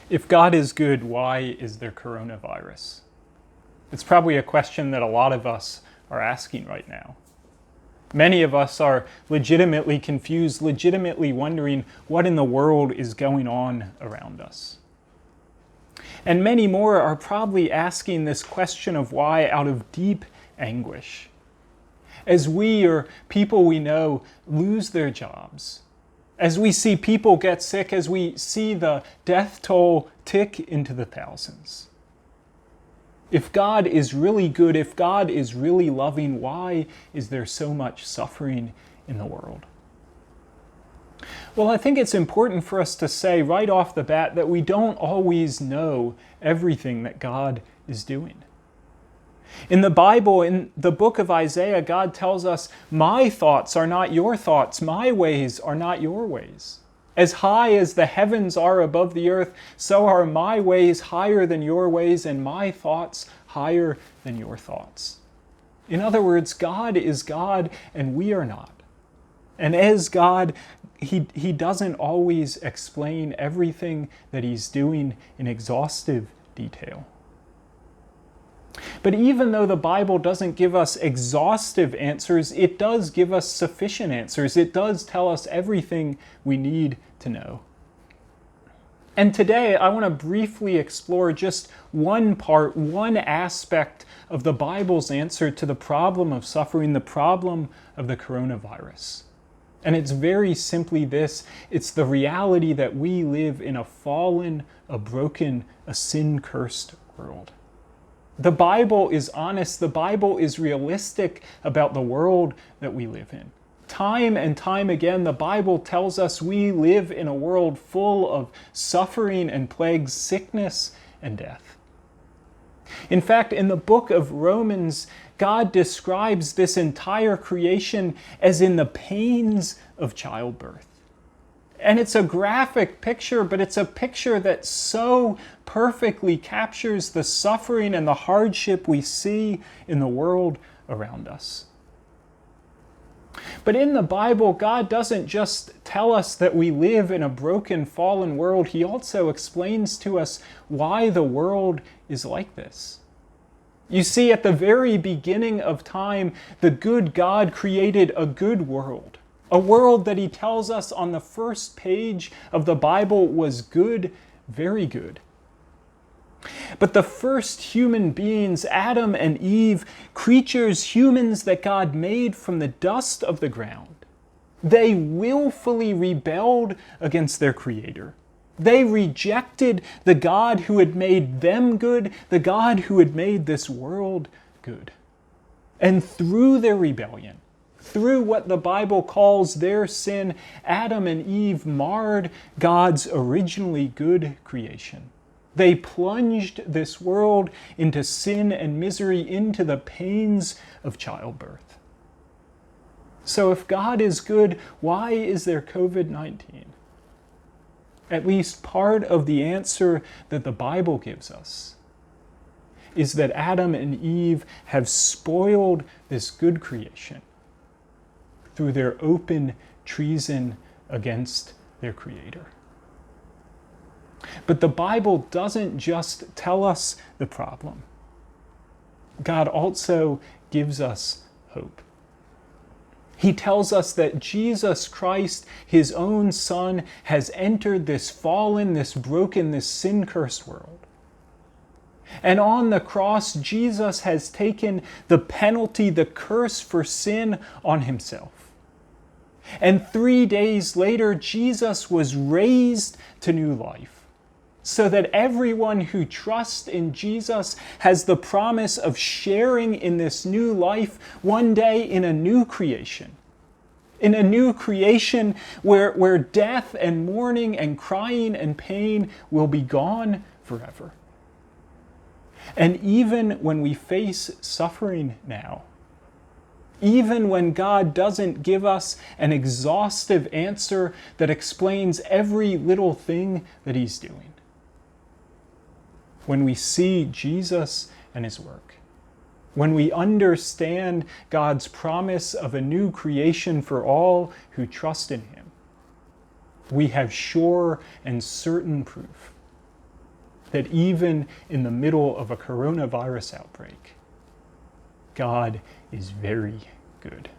If God is good, why is there coronavirus? It's probably a question that a lot of us are asking right now. Many of us are legitimately confused, legitimately wondering what in the world is going on around us. And many more are probably asking this question of why out of deep anguish. As we or people we know lose their jobs, as we see people get sick, as we see the death toll tick into the thousands. If God is really good, if God is really loving, why is there so much suffering in the world? Well, I think it's important for us to say right off the bat that we don't always know everything that God is doing. In the Bible, in the book of Isaiah, God tells us, "My thoughts are not your thoughts, my ways are not your ways. As high as the heavens are above the earth, so are my ways higher than your ways, and my thoughts higher than your thoughts." In other words, God is God and we are not. And as God, He doesn't always explain everything that He's doing in exhaustive detail. But even though the Bible doesn't give us exhaustive answers, it does give us sufficient answers. It does tell us everything we need to know. And today I want to briefly explore just one part, one aspect of the Bible's answer to the problem of suffering, the problem of the coronavirus. And it's very simply this: it's the reality that we live in a fallen, a broken, a sin-cursed world. The Bible is honest, the Bible is realistic about the world that we live in. Time and time again, the Bible tells us we live in a world full of suffering and plagues, sickness and death. In fact, in the book of Romans, God describes this entire creation as in the pains of childbirth. And it's a graphic picture, but it's a picture that so perfectly captures the suffering and the hardship we see in the world around us. But in the Bible, God doesn't just tell us that we live in a broken, fallen world. He also explains to us why the world is like this. You see, at the very beginning of time, the good God created a good world. A world that He tells us on the first page of the Bible was good, very good. But the first human beings, Adam and Eve, creatures, humans that God made from the dust of the ground, they willfully rebelled against their Creator. They rejected the God who had made them good, the God who had made this world good. And through their rebellion, through what the Bible calls their sin, Adam and Eve marred God's originally good creation. They plunged this world into sin and misery, into the pains of childbirth. So if God is good, why is there COVID-19? At least part of the answer that the Bible gives us is that Adam and Eve have spoiled this good creation through their open treason against their Creator. But the Bible doesn't just tell us the problem. God also gives us hope. He tells us that Jesus Christ, His own Son, has entered this fallen, this broken, this sin-cursed world. And on the cross, Jesus has taken the penalty, the curse for sin on Himself. And 3 days later, Jesus was raised to new life, so that everyone who trusts in Jesus has the promise of sharing in this new life one day in a new creation. In a new creation where death and mourning and crying and pain will be gone forever. And even when we face suffering now, even when God doesn't give us an exhaustive answer that explains every little thing that He's doing, when we see Jesus and His work, when we understand God's promise of a new creation for all who trust in Him, we have sure and certain proof that even in the middle of a coronavirus outbreak, God is very good.